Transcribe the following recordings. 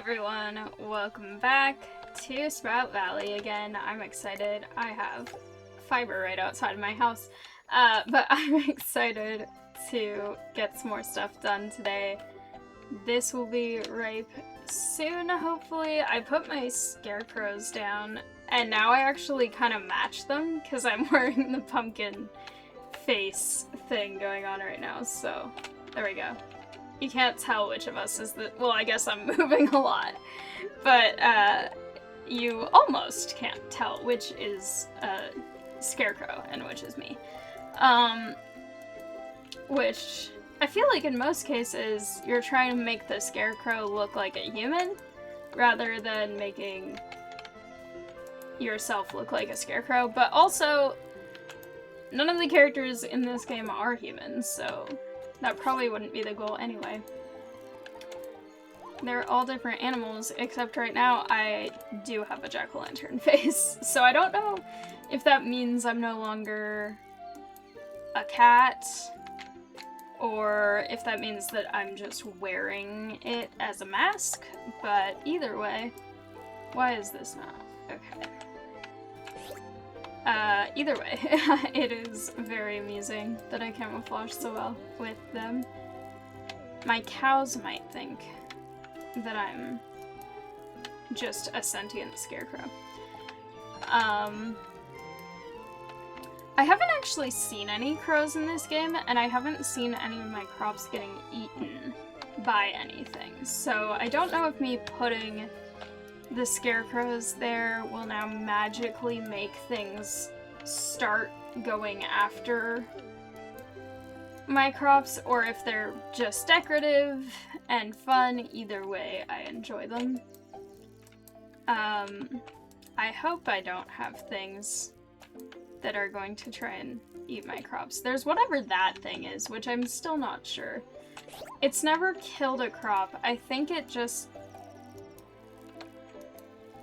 everyone, welcome back to Sprout Valley again. I'm excited. I have fiber right outside of my house, but I'm excited to get some more stuff done today. This will be ripe soon, hopefully. I put my scarecrows down, and now I actually kind of match them because I'm wearing the pumpkin face thing going on right now, so there we go. You can't tell which of us is the- well, I guess I'm moving a lot, but you almost can't tell which is Scarecrow and which is me. Which I feel like in most cases you're trying to make the Scarecrow look like a human rather than making yourself look like a Scarecrow, but also none of the characters in this game are humans, so that probably wouldn't be the goal anyway. They're all different animals, except right now I do have a jack-o'-lantern face. So I don't know if that means I'm no longer a cat, or if that means that I'm just wearing it as a mask, but either way. Why is this not? Okay. Either way, it is very amusing that I camouflage so well with them. My cows might think that I'm just a sentient scarecrow. I haven't actually seen any crows in this game, and I haven't seen any of my crops getting eaten by anything, so I don't know if me putting the scarecrows there will now magically make things start going after my crops, or if they're just decorative and fun. Either way, I enjoy them. I hope I don't have things that are going to try and eat my crops. There's whatever that thing is, which I'm still not sure. It's never killed a crop. I think it just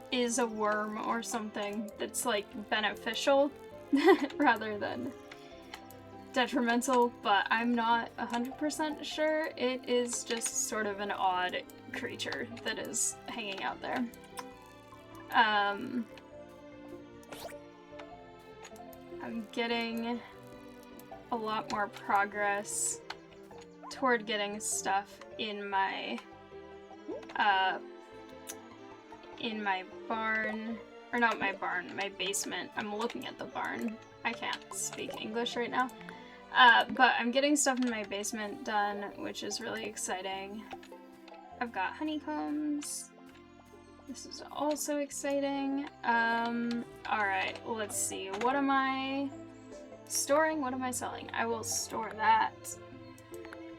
is a worm or something that's like beneficial rather than detrimental, but I'm not 100% sure. It is just sort of an odd creature that is hanging out there. I'm getting a lot more progress toward getting stuff in my barn, or not my barn, my basement. I'm looking at the barn. I can't speak English right now. But I'm getting stuff in my basement done, which is really exciting. I've got honeycombs. This is also exciting. Alright, let's see. What am I storing? What am I selling? I will store that.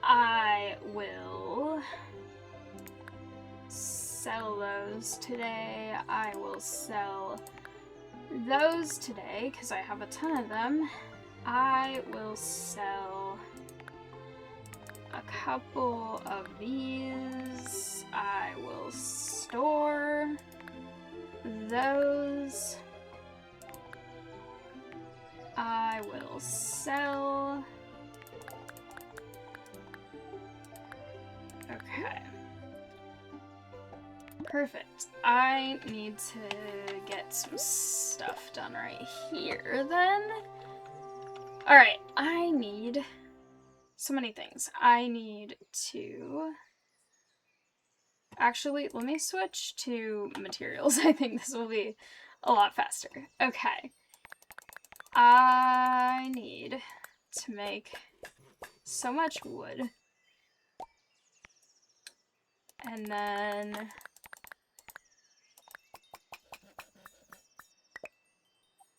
I will sell those today. I will sell those today because I have a ton of them. I will sell a couple of these. I will store those. I will sell. Okay. Perfect. I need to get some stuff done right here then. Alright, I need so many things. I need to... Actually, let me switch to materials. I think this will be a lot faster. Okay. I need to make so much wood. And then...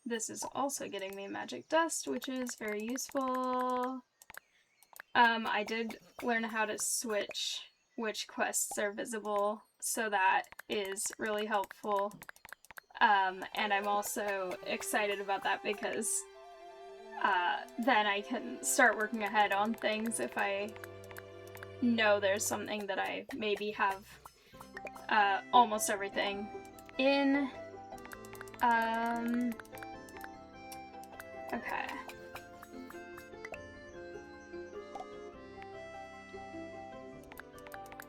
this is also getting me magic dust, which is very useful. I did learn how to switch which quests are visible, so that is really helpful. And I'm also excited about that because then I can start working ahead on things if I know there's something that I maybe have almost everything in. Okay.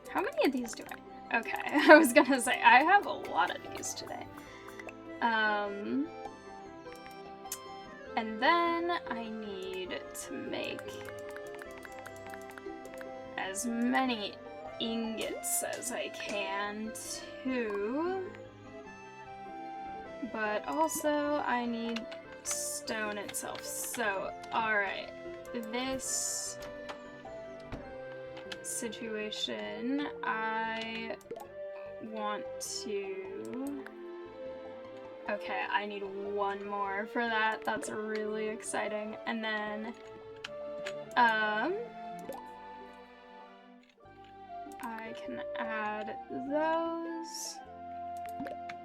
How many of these do I? Okay, I was gonna say, I have a lot of these today. And then I need to make as many ingots as I can too. But also I need stone itself. So, alright. This situation, I want to... Okay, I need one more for that. That's really exciting. And then, I can add those.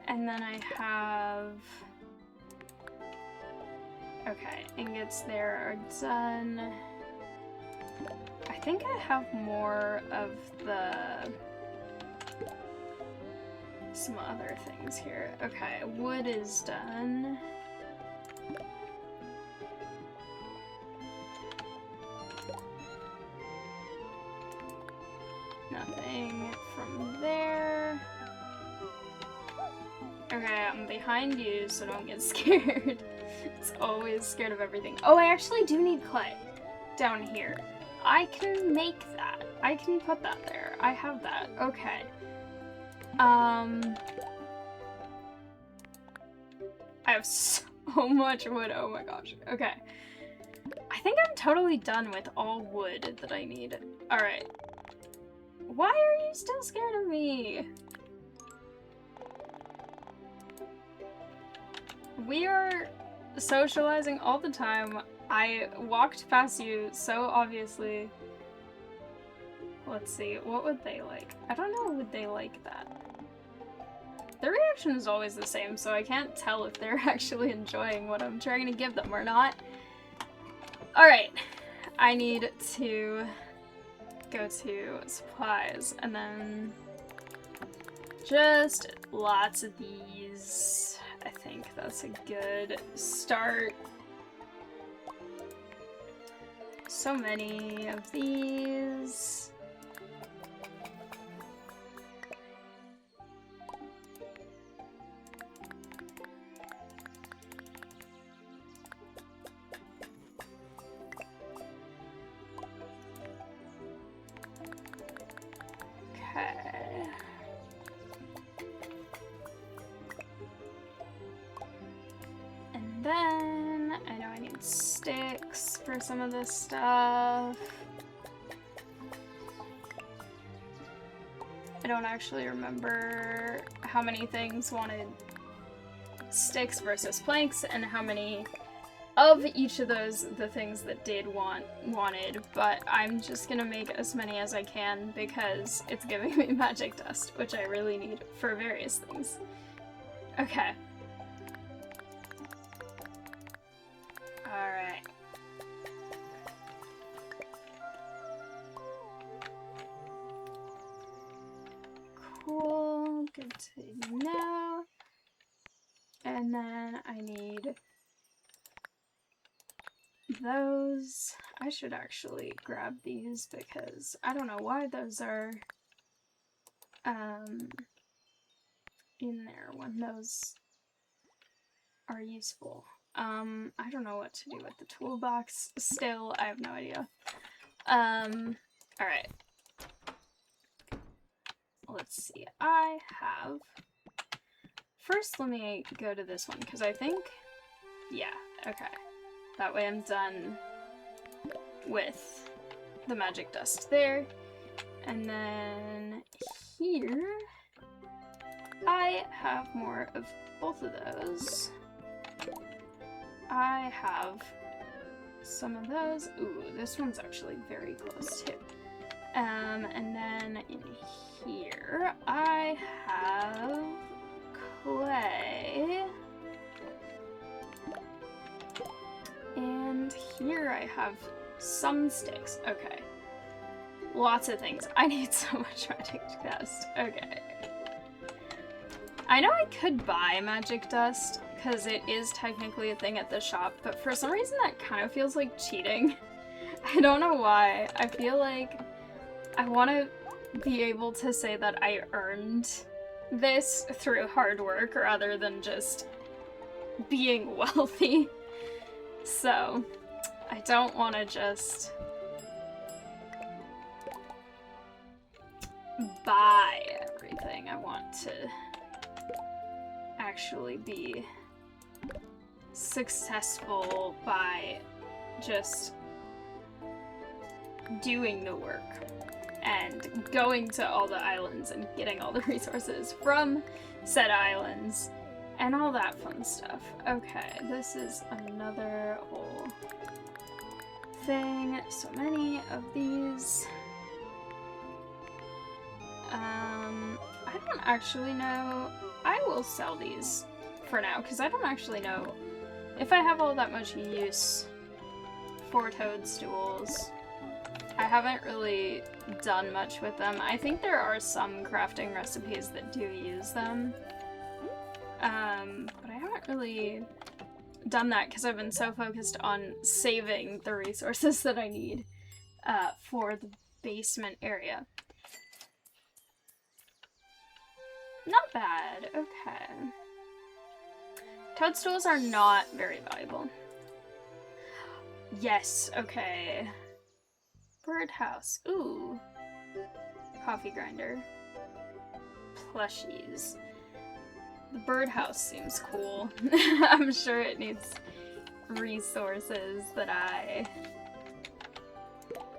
And then I have... Okay, ingots there are done. I think I have more of the... some other things here. Okay, wood is done. Nothing from there. Okay, I'm behind you, so don't get scared. It's always scared of everything. Oh, I actually do need clay down here. I can make that. I can put that there. I have that. Okay. I have so much wood. Oh my gosh. Okay. I think I'm totally done with all wood that I need. Alright. Why are you still scared of me? We are socializing all the time. I walked past you so obviously. Let's see, what would they like? I don't know, would they like that? Their reaction is always the same, so I can't tell if they're actually enjoying what I'm trying to give them or not. Alright, I need to go to supplies, and then just lots of these. I think that's a good start. So many of these. Okay. And then I know I need sticks for some of this stuff. I don't actually remember how many things wanted sticks versus planks and how many of each of those the things that did wanted, but I'm just gonna make as many as I can because it's giving me magic dust, which I really need for various things. Okay. Alright. Cool, good to know. And then I need those. I should actually grab these because I don't know why those are in there when those are useful. I don't know what to do with the toolbox still. I have no idea. Alright. Let's see. I have... First, let me go to this one, because I think... Yeah, okay. That way I'm done with the magic dust there. And then here, I have more of both of those. I have some of those. Ooh, this one's actually very close too. And then in here, I have clay. And here I have some sticks. Okay. Lots of things. I need so much magic dust. Okay. I know I could buy magic dust, because it is technically a thing at the shop, but for some reason that kind of feels like cheating. I don't know why. I feel like I want to be able to say that I earned this through hard work rather than just being wealthy. So, I don't want to just buy everything. I want to actually be successful by just doing the work and going to all the islands and getting all the resources from said islands and all that fun stuff. Okay, this is another whole thing. So many of these. I don't actually know. I will sell these for now, because I don't actually know if I have all that much use for toadstools. I haven't really done much with them. I think there are some crafting recipes that do use them. But I haven't really done that because I've been so focused on saving the resources that I need for the basement area. Not bad, okay. Toadstools are not very valuable. Yes, okay. Birdhouse, ooh. Coffee grinder. Plushies. The birdhouse seems cool. I'm sure it needs resources that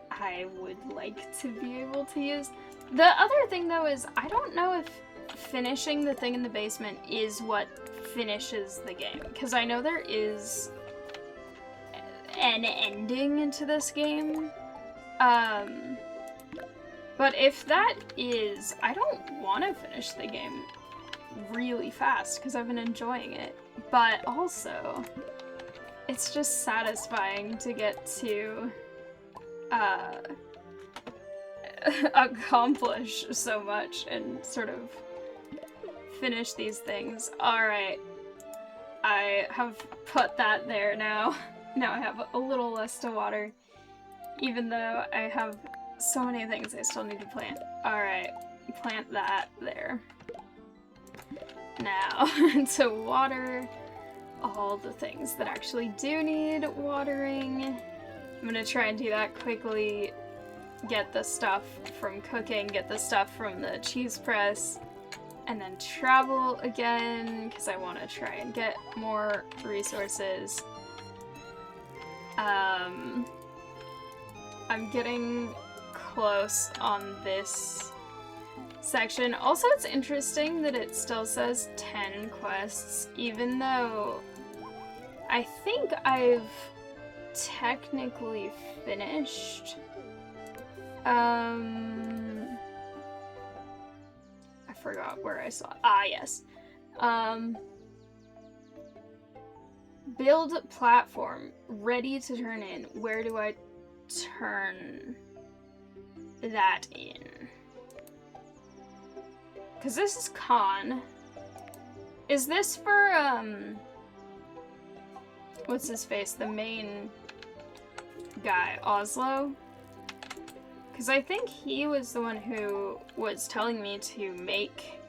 I would like to be able to use. The other thing though is I don't know if finishing the thing in the basement is what finishes the game, because I know there is an ending to this game. But if that is, I don't want to finish the game really fast because I've been enjoying it, but also it's just satisfying to get to accomplish so much and sort of finish these things. Alright, I have put that there now. Now I have a little less to water, even though I have so many things I still need to plant. Alright, plant that there. Now, to water all the things that actually do need watering. I'm gonna try and do that quickly. Get the stuff from cooking, get the stuff from the cheese press, and then travel again, because I want to try and get more resources. I'm getting close on this section. Also, it's interesting that it still says 10 quests, even though I think I've technically finished. I forgot where I saw it. Ah, yes. Build platform, ready to turn in. Where do I turn that in? Because this is Khan. Is this for, what's his face? The main guy, Oslo? Because I think he was the one who was telling me to make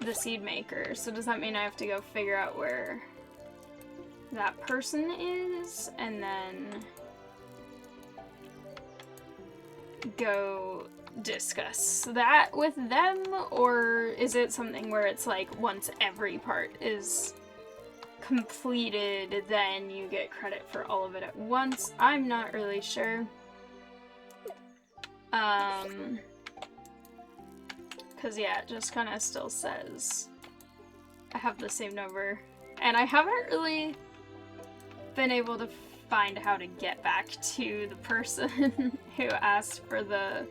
the seed maker. So does that mean I have to go figure out where that person is and then go discuss that with them? Or is it something where it's like once every part is completed, then you get credit for all of it at once? I'm not really sure. Cause yeah, it just kind of still says I have the same number, and I haven't really been able to find how to get back to the person who asked for the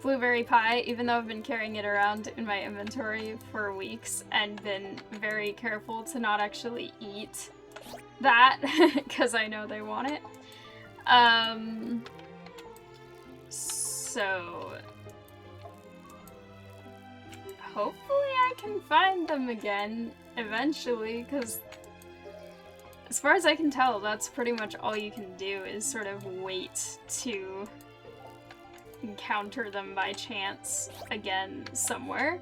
blueberry pie, even though I've been carrying it around in my inventory for weeks and been very careful to not actually eat that because I know they want it. So hopefully I can find them again eventually, because as far as I can tell, that's pretty much all you can do is sort of wait to encounter them by chance again somewhere.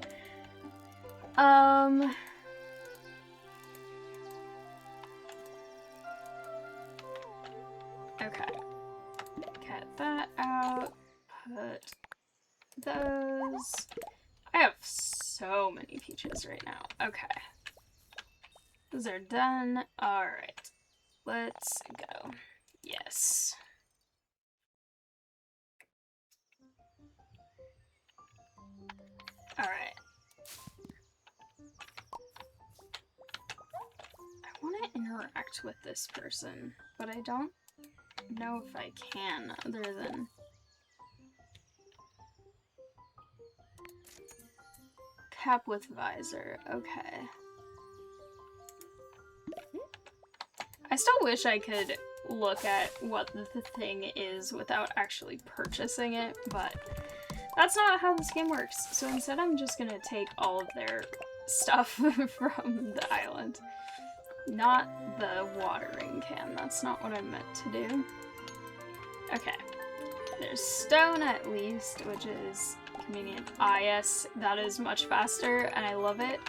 Okay. Get that out. Put those. I have so many peaches right now. Okay. Those are done. Alright. Let's go. Yes. Alright. I want to interact with this person, but I don't know if I can, other than... Cap with visor. Okay. I still wish I could look at what the thing is without actually purchasing it, but that's not how this game works. So instead I'm just gonna take all of their stuff from the island. Not the watering can. That's not what I meant to do. Okay. There's stone at least, which is convenient. Ah yes, that is much faster and I love it.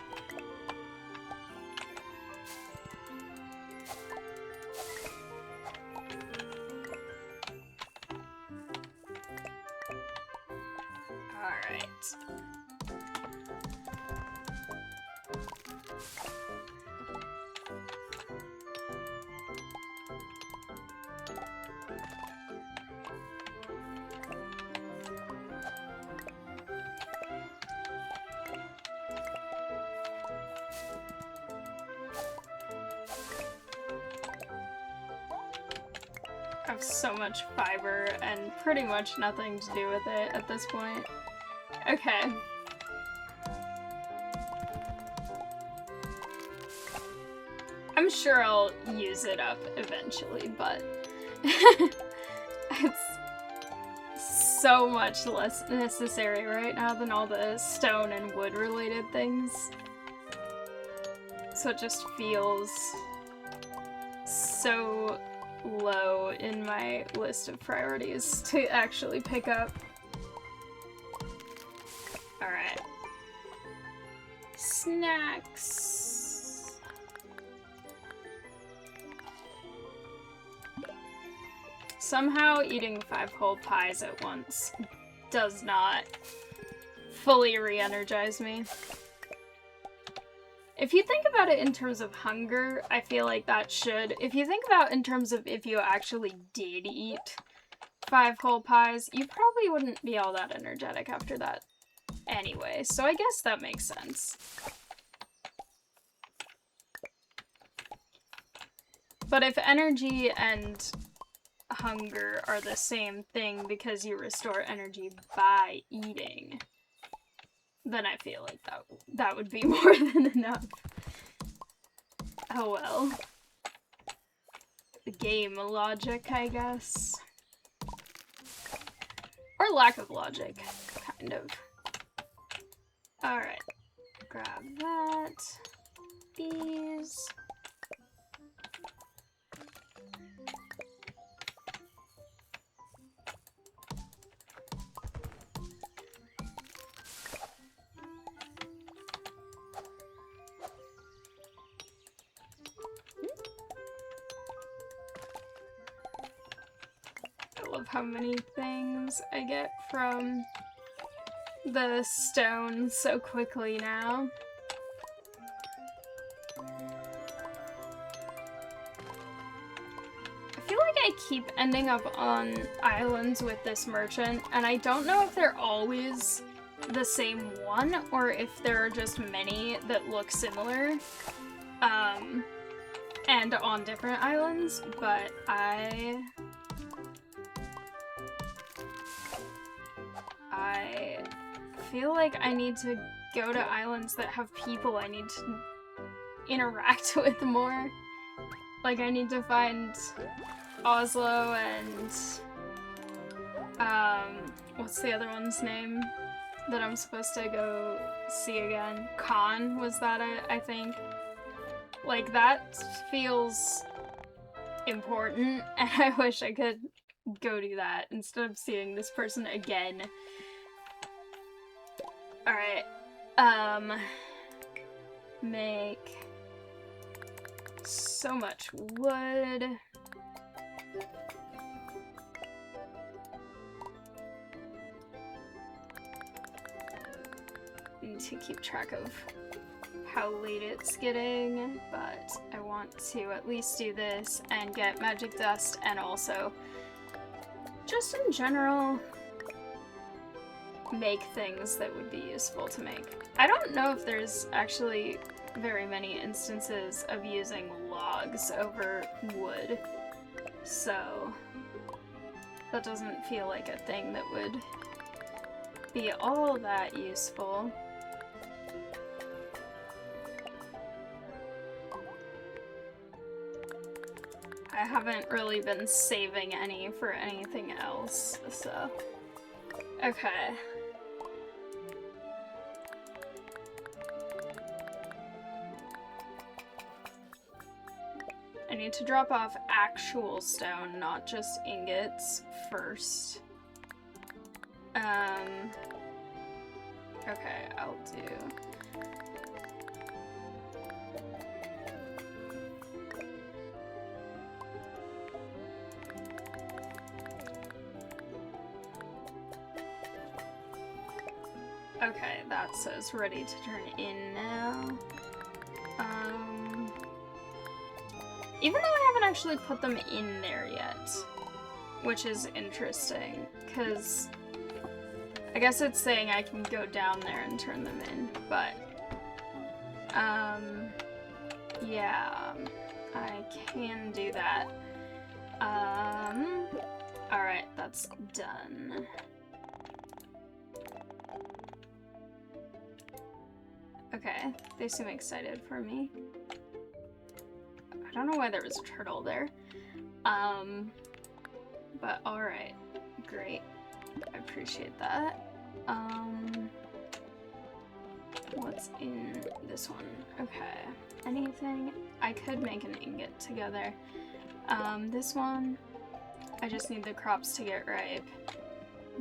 I have so much fiber and pretty much nothing to do with it at this point. Okay. I'm sure I'll use it up eventually, but it's so much less necessary right now than all the stone and wood related things. So it just feels so low in my list of priorities to actually pick up. Alright. Snacks. Somehow eating 5 whole pies at once does not fully re-energize me. If you think about it in terms of hunger, I feel like that should. If you think about in terms of if you actually did eat 5 whole pies, you probably wouldn't be all that energetic after that anyway. So I guess that makes sense. But if energy and hunger are the same thing because you restore energy by eating, then I feel like that would be more than enough. Oh well. The game logic, I guess. Or lack of logic, kind of. Alright. Grab that. These. How many things I get from the stone so quickly now. I feel like I keep ending up on islands with this merchant, and I don't know if they're always the same one or if there are just many that look similar and on different islands, but I feel like I need to go to islands that have people I need to interact with more. Like, I need to find Oslo and, what's the other one's name that I'm supposed to go see again? Khan, was that it, I think? Like, that feels important, and I wish I could go do that instead of seeing this person again. Alright. Make so much wood. Need to keep track of how late it's getting, but I want to at least do this and get magic dust, and also just in general make things that would be useful to make. I don't know if there's actually very many instances of using logs over wood, so that doesn't feel like a thing that would be all that useful. I haven't really been saving any for anything else, so... Okay. I need to drop off actual stone, not just ingots, first. Okay, I'll do... Okay, that says ready to turn in now. Even though I haven't actually put them in there yet, which is interesting, because I guess it's saying I can go down there and turn them in, but, yeah, I can do that. Alright, that's done. Okay, they seem excited for me. I don't know why there was a turtle there. But alright. Great. I appreciate that. What's in this one? Okay. Anything? I could make an ingot together. This one, I just need the crops to get ripe.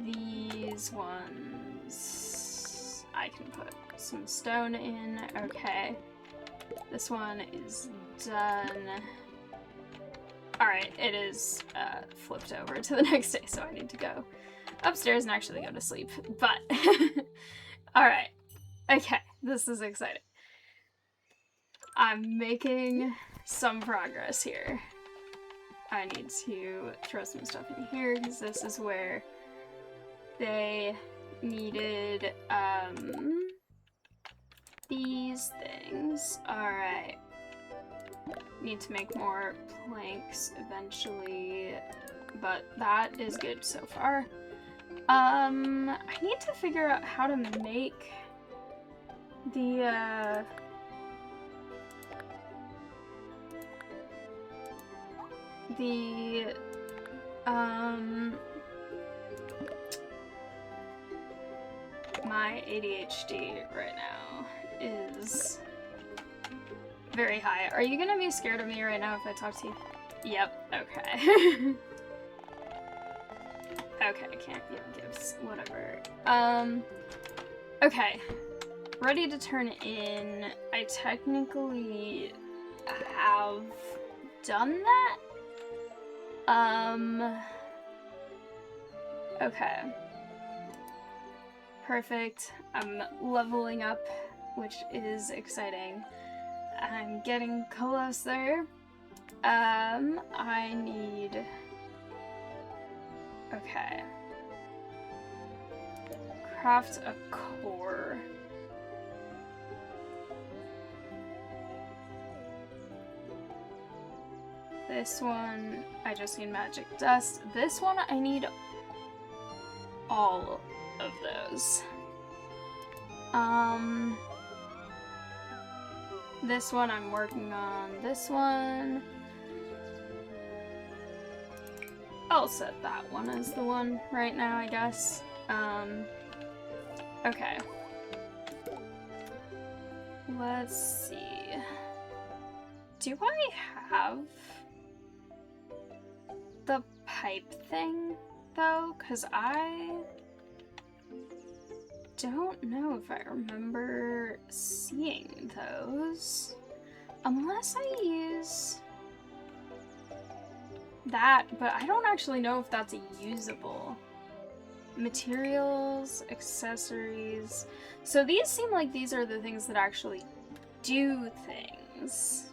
These ones, I can put some stone in. Okay. This one is done. Alright, it is flipped over to the next day, so I need to go upstairs and actually go to sleep. But, alright. Okay, this is exciting. I'm making some progress here. I need to throw some stuff in here, because this is where they needed, these things. Alright. Need to make more planks eventually, but that is good so far. I need to figure out how to make the, my ADHD right now is very high. Are you gonna be scared of me right now if I talk to you? Yep, okay. Okay, I can't give gifts, whatever. Okay. Ready to turn in. I technically have done that? Okay. Perfect. I'm leveling up, which is exciting. I'm getting close there. I need... Okay. Craft a core. This one, I just need magic dust. This one, I need all of those. This one I'm working on. This one, I'll set that one as the one right now, I guess. Okay. Let's see. Do I have the pipe thing, though, because I don't know if I remember seeing those. Unless I use that, but I don't actually know if that's usable. Materials, accessories. So these seem like these are the things that actually do things.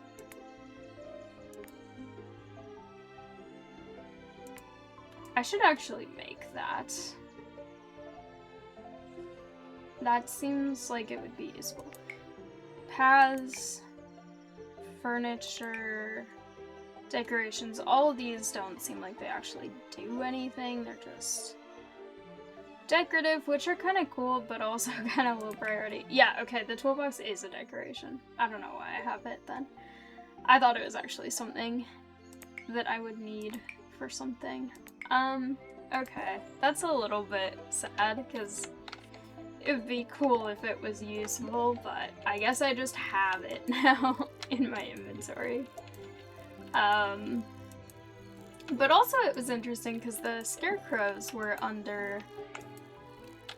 I should actually make that. That seems like it would be useful. Paths, furniture, decorations, all of these don't seem like they actually do anything. They're just decorative, which are kind of cool, but also kind of low priority. Yeah, okay, the toolbox is a decoration. I don't know why I have it then. I thought it was actually something that I would need for something. Okay, that's a little bit sad, because it would be cool if it was useful, but I guess I just have it now in my inventory. But also it was interesting because the scarecrows were under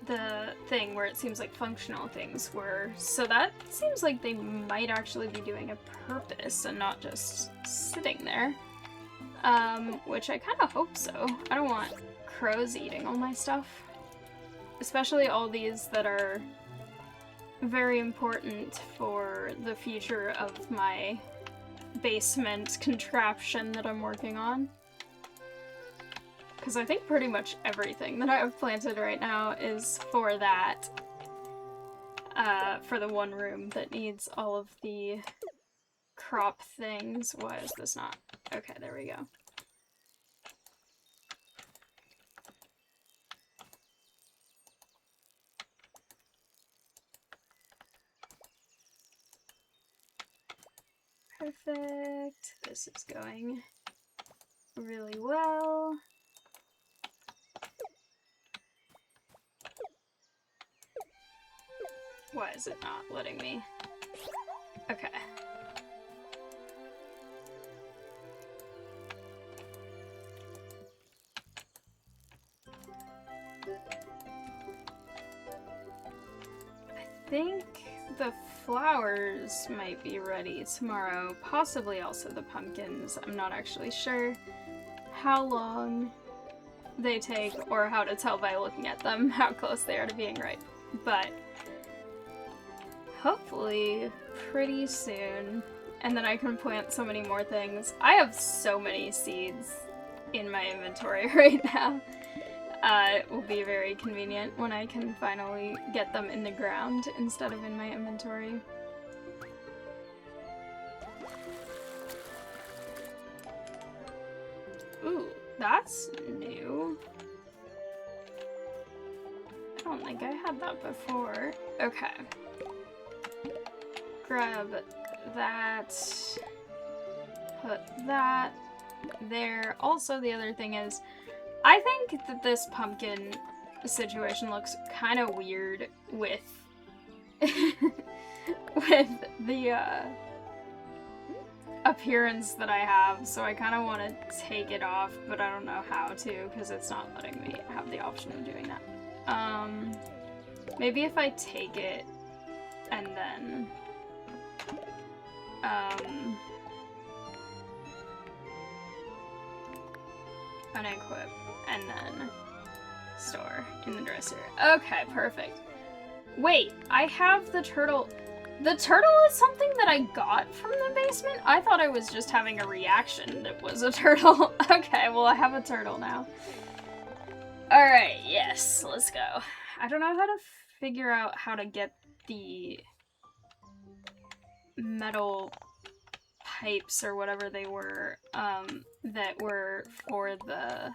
the thing where it seems like functional things were, so that seems like they might actually be doing a purpose and not just sitting there. Which I kind of hope so. I don't want crows eating all my stuff. Especially all these that are very important for the future of my basement contraption that I'm working on. Because I think pretty much everything that I have planted right now is for that. For the one room that needs all of the crop things. Why is this not? Okay, there we go. Perfect. This is going really well. Why is it not letting me? Okay. I think the flowers might be ready tomorrow, possibly also the pumpkins. I'm not actually sure how long they take or how to tell by looking at them how close they are to being ripe, but hopefully pretty soon, and then I can plant so many more things. I have so many seeds in my inventory right now. It will be very convenient when I can finally get them in the ground instead of in my inventory. Ooh, that's new. I don't think I had that before. Okay. Grab that. Put that there. Also, the other thing is, I think that this pumpkin situation looks kind of weird with with the appearance that I have, so I kind of want to take it off, but I don't know how to because it's not letting me have the option of doing that. Maybe if I take it and then unequip and then store in the dresser. Okay, perfect. Wait, I have the turtle. The turtle is something that I got from the basement? I thought I was just having a reaction that was a turtle. Okay, well I have a turtle now. Alright, yes, let's go. I don't know how to figure out how to get the metal pipes or whatever they were, that were for the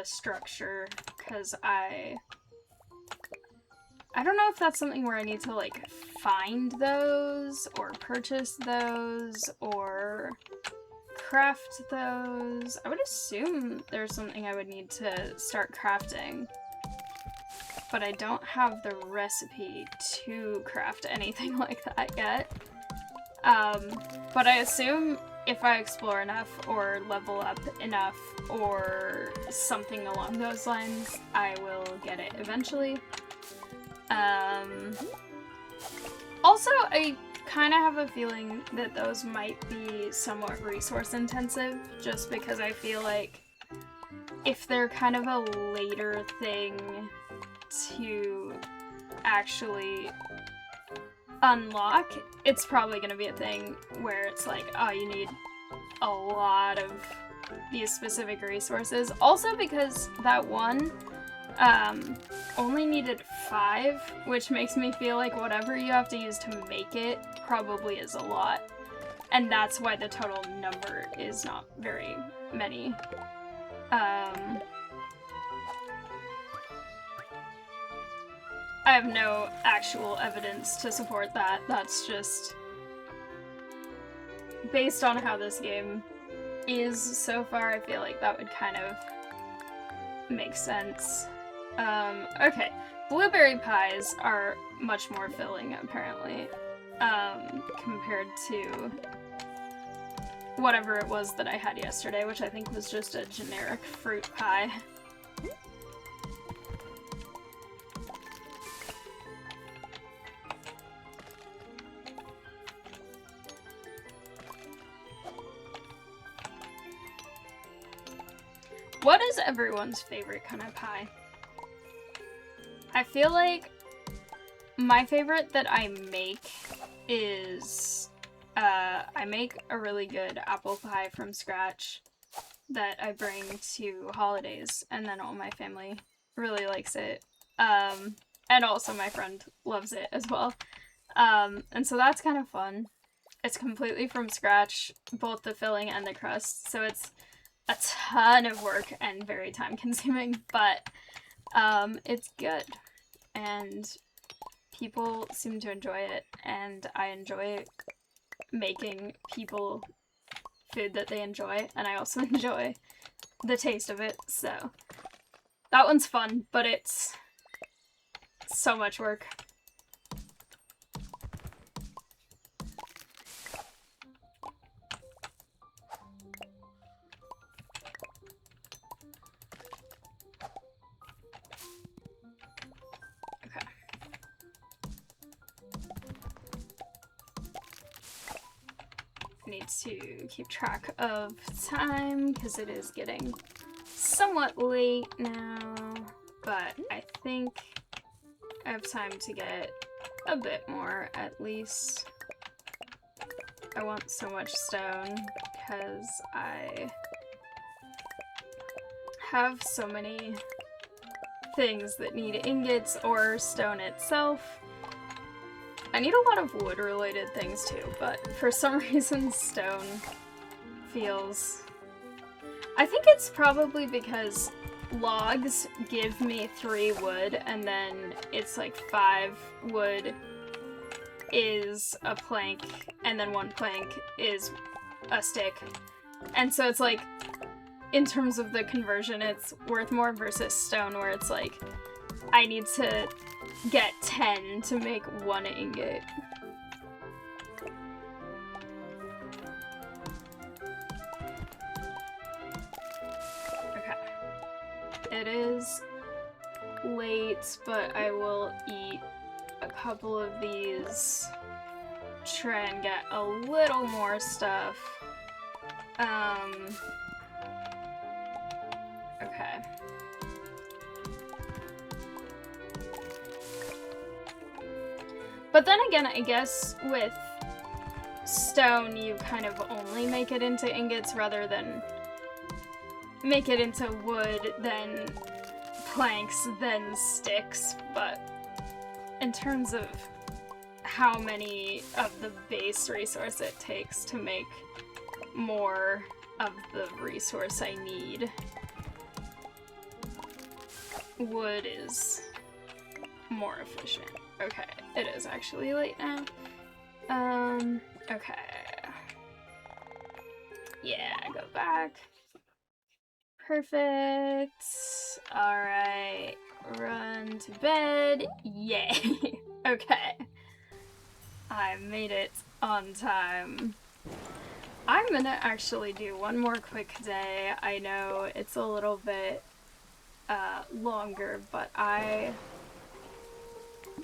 structure, because I don't know if that's something where I need to, like, find those, or purchase those, or craft those. I would assume there's something I would need to start crafting, but I don't have the recipe to craft anything like that yet. But I assume if I explore enough or level up enough or something along those lines, I will get it eventually. Also, I kind of have a feeling that those might be somewhat resource intensive, just because I feel like if they're kind of a later thing to actually unlock, it's probably going to be a thing where it's like, oh, you need a lot of these specific resources. Also because that one only needed 5, which makes me feel like whatever you have to use to make it probably is a lot. And that's why the total number is not very many. I have no actual evidence to support that. That's just based on how this game is so far. I feel like that would kind of make sense. Okay. Blueberry pies are much more filling, apparently, compared to whatever it was that I had yesterday, which I think was just a generic fruit pie. What is everyone's favorite kind of pie? I feel like my favorite that I make is, I make a really good apple pie from scratch that I bring to holidays, and then all my family really likes it. And also my friend loves it as well. And so that's kind of fun. It's completely from scratch, both the filling and the crust, so it's a ton of work and very time consuming, but it's good and people seem to enjoy it, and I enjoy making people food that they enjoy, and I also enjoy the taste of it, so that one's fun, but it's so much work. Need to keep track of time because it is getting somewhat late now, but I think I have time to get a bit more at least. I want so much stone because I have so many things that need ingots or stone itself. I need a lot of wood-related things too, but for some reason stone feels... I think it's probably because logs give me 3 wood, and then it's like 5 wood is a plank, and then 1 plank is a stick. And so it's like, in terms of the conversion, it's worth more versus stone, where it's like, I need to get 10 to make 1 ingot. Okay. It is late, but I will eat a couple of these, try and get a little more stuff. Okay. But then again, I guess with stone, you kind of only make it into ingots rather than make it into wood, then planks, then sticks. But in terms of how many of the base resource it takes to make more of the resource I need, wood is more efficient. Okay, it is actually late now. Okay. Yeah, go back. Perfect. Alright, run to bed. Yay. Okay. I made it on time. I'm gonna actually do one more quick day. I know it's a little bit longer, but I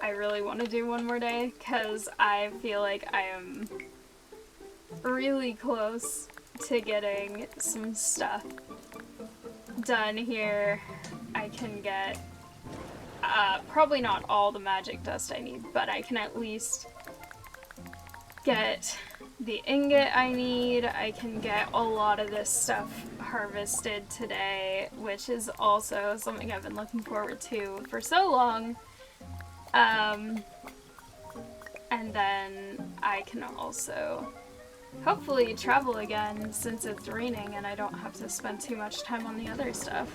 really want to do one more day because I feel like I am really close to getting some stuff done here. I can get probably not all the magic dust I need, but I can at least get the ingot I need. I can get a lot of this stuff harvested today, which is also something I've been looking forward to for so long. And then I can also hopefully travel again since it's raining and I don't have to spend too much time on the other stuff.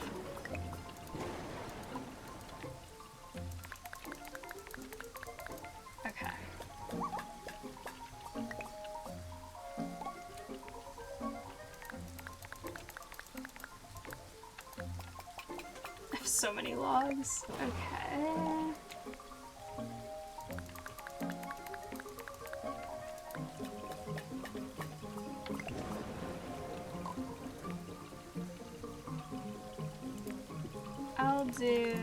Okay. I have so many logs. Okay. I'll do...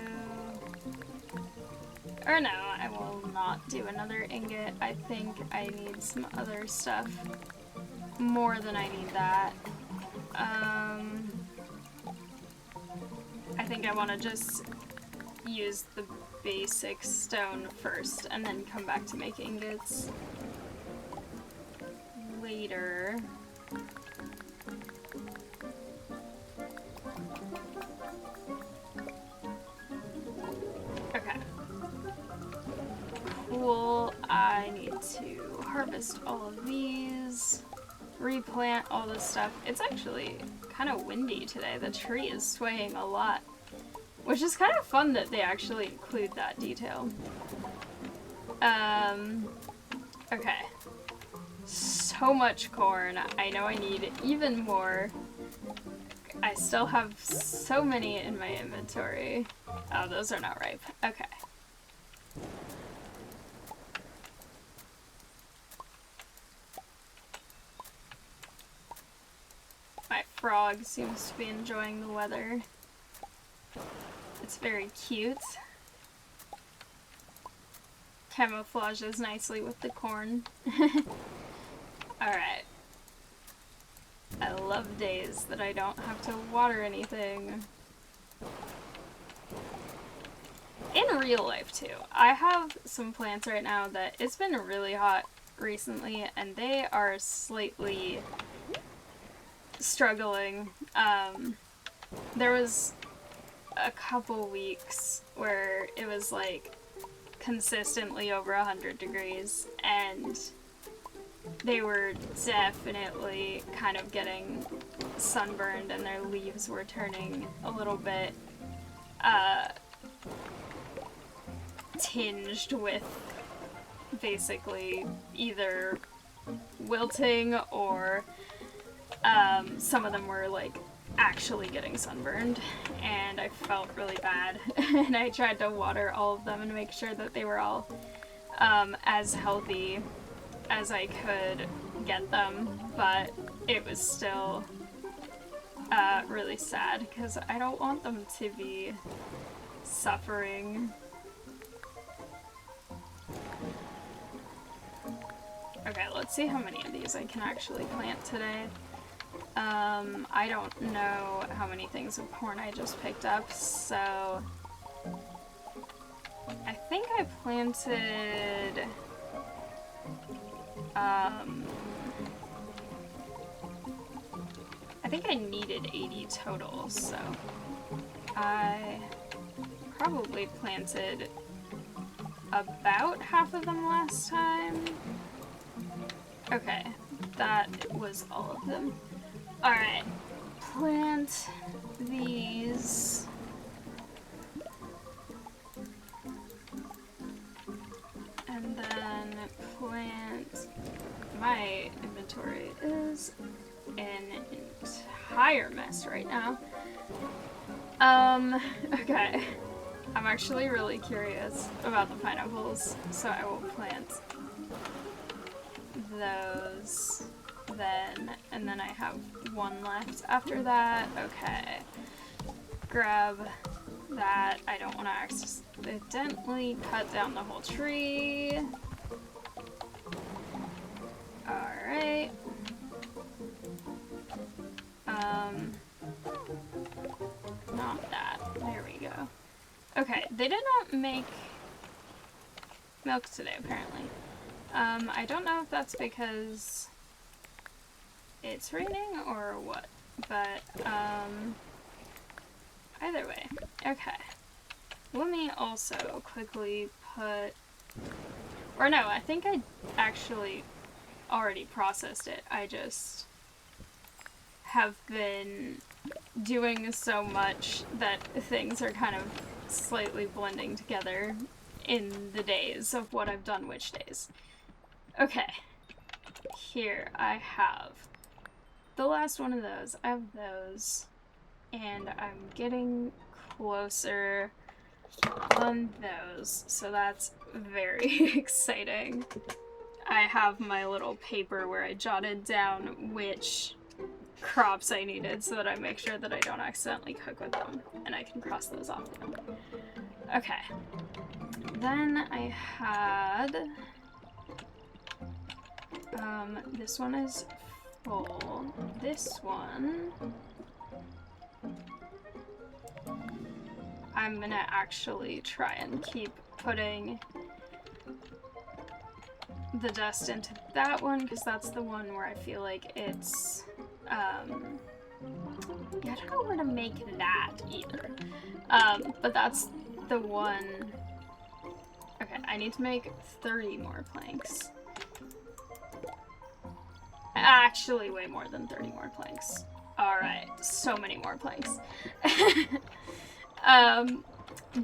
Or no, I will not do another ingot. I think I need some other stuff more than I need that. I think I want to just use the basic stone first and then come back to make ingots later. Okay. Cool. I need to harvest all of these, replant all this stuff. It's actually kind of windy today. The tree is swaying a lot, which is kind of fun that they actually include that detail. Okay. So much corn. I know I need even more. I still have so many in my inventory. Oh, those are not ripe. Okay. My frog seems to be enjoying the weather. It's very cute. Camouflages nicely with the corn. Alright. I love days that I don't have to water anything. In real life too. I have some plants right now that it's been really hot recently and they are slightly struggling. There was a couple weeks where it was like consistently over 100 degrees and they were definitely kind of getting sunburned and their leaves were turning a little bit tinged with basically either wilting or some of them were like actually getting sunburned and I felt really bad and I tried to water all of them and make sure that they were all as healthy as I could get them, but it was still really sad because I don't want them to be suffering. Okay, let's see how many of these I can actually plant today. I don't know how many things of corn I just picked up, so I think I planted I think I needed 80 total, so I probably planted about half of them last time. Okay, that was all of them. Alright, plant these. And then plant... My inventory is an entire mess right now. Okay. I'm actually really curious about the pineapples, so I will plant those, then, and then I have one left after that. Okay. Grab that. I don't want to accidentally cut down the whole tree. Alright. Not that. There we go. Okay, they did not make milk today, apparently. I don't know if that's because it's raining or what, but, either way. Okay. Let me also quickly put... Or no, I think I actually already processed it. I just have been doing so much that things are kind of slightly blending together in the days of what I've done which days. Okay. Here I have the last one of those. I have those. And I'm getting closer on those. So that's very exciting. I have my little paper where I jotted down which crops I needed so that I make sure that I don't accidentally cook with them. And I can cross those off now. Okay. Then I had... this one is full. This one... I'm gonna actually try and keep putting the dust into that one, because that's the one where I feel like it's, yeah, I don't know where to make that either. But that's the one... Okay, I need to make 30 more planks. Actually, way more than 30 more planks. Alright, so many more planks.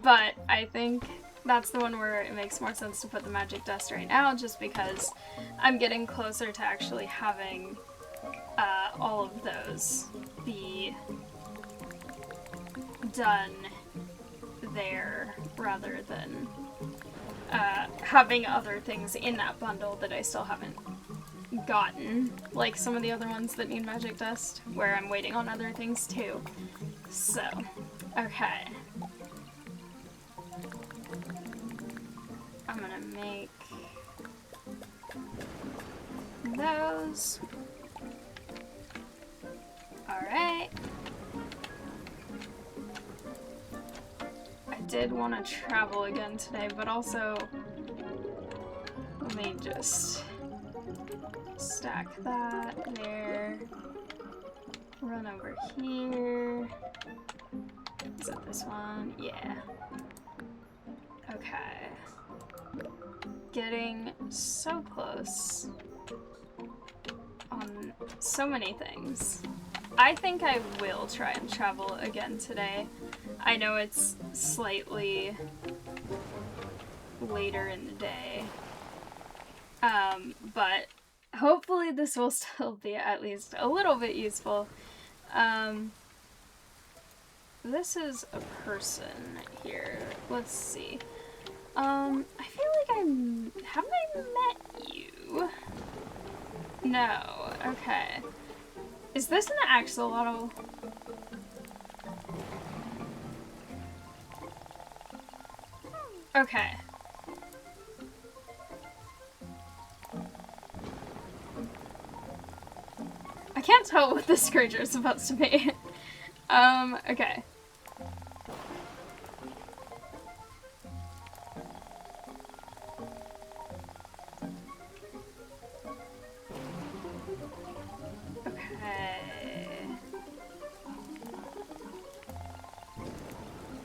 But I think that's the one where it makes more sense to put the magic dust right now, just because I'm getting closer to actually having all of those be done there, rather than having other things in that bundle that I still haven't gotten, like some of the other ones that need magic dust, where I'm waiting on other things too. So, okay. I'm gonna make those. Alright. I did want to travel again today, but also let me just stack that there. Run over here. Is it this one? Yeah. Okay. Getting so close on so many things. I think I will try and travel again today. I know it's slightly later in the day, but hopefully this will still be at least a little bit useful. This is a person here. Let's see. I feel like have I met you? No. Okay. Is this an axolotl? Okay. I can't tell what this creature is supposed to be. Okay.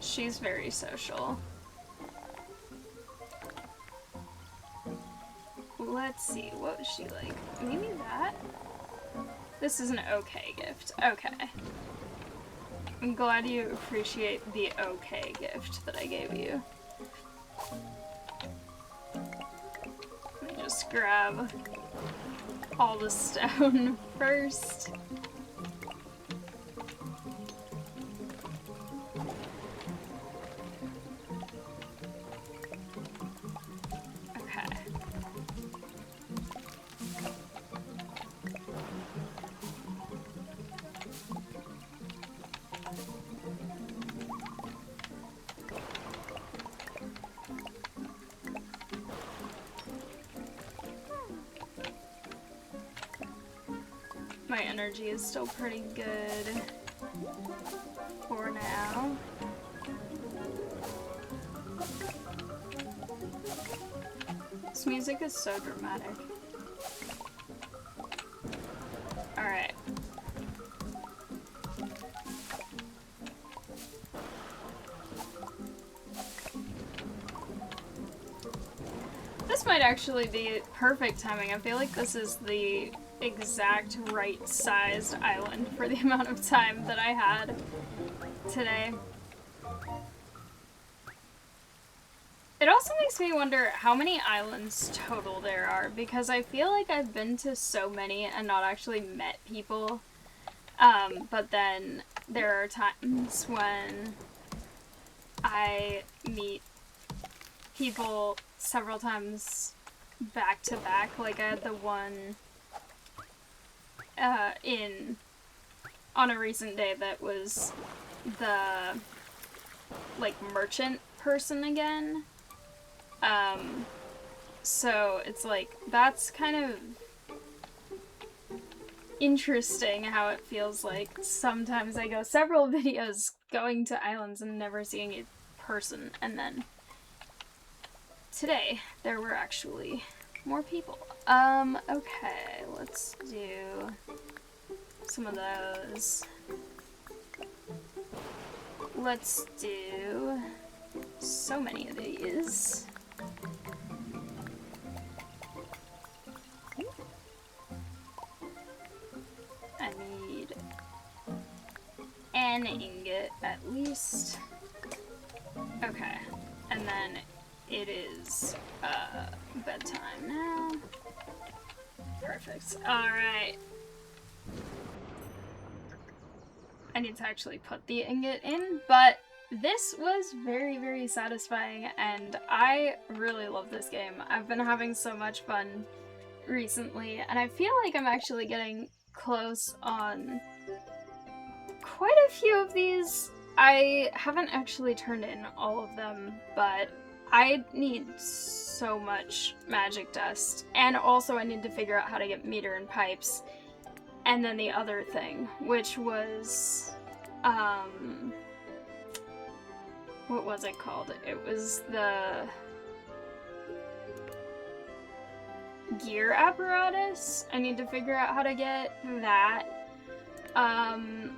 She's very social. Let's see, what was she like? Maybe that? This is an okay gift. Okay. I'm glad you appreciate the okay gift that I gave you. Let me just grab all the stone first. My energy is still pretty good for now. This music is so dramatic. Alright. This might actually be perfect timing. I feel like this is the exact right sized island for the amount of time that I had today. It also makes me wonder how many islands total there are, because I feel like I've been to so many and not actually met people. But then there are times when I meet people several times back to back. Like I had the one on a recent day that was the like merchant person again. So it's like, that's kind of interesting how it feels like sometimes I go several videos going to islands and never seeing a person, and then today there were actually more people. Okay, let's do some of those. Let's do so many of these. I need an ingot at least. Okay, and then it is bedtime now. Perfect. Alright. I need to actually put the ingot in, but this was very, very satisfying, and I really love this game. I've been having so much fun recently, and I feel like I'm actually getting close on quite a few of these. I haven't actually turned in all of them, but I need so much magic dust, and also I need to figure out how to get meter and pipes. And then the other thing, which was, what was it called? It was the gear apparatus. I need to figure out how to get that. And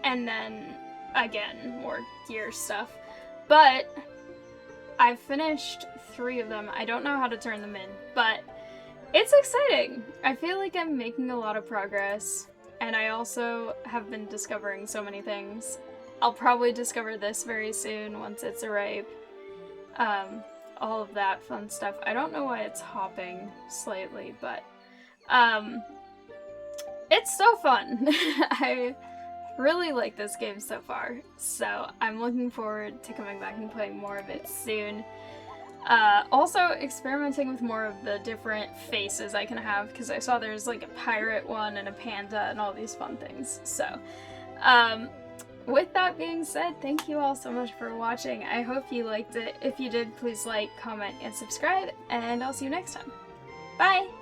then, again, more gear stuff. But I've finished 3 of them. I don't know how to turn them in, but it's exciting. I feel like I'm making a lot of progress, and I also have been discovering so many things. I'll probably discover this very soon once it's ripe. All of that fun stuff. I don't know why it's hopping slightly, but it's so fun. I really like this game so far, so I'm looking forward to coming back and playing more of it soon. Also experimenting with more of the different faces I can have, because I saw there's like a pirate one and a panda and all these fun things. So, with that being said, thank you all so much for watching. I hope you liked it. If you did, please like, comment, and subscribe, and I'll see you next time. Bye!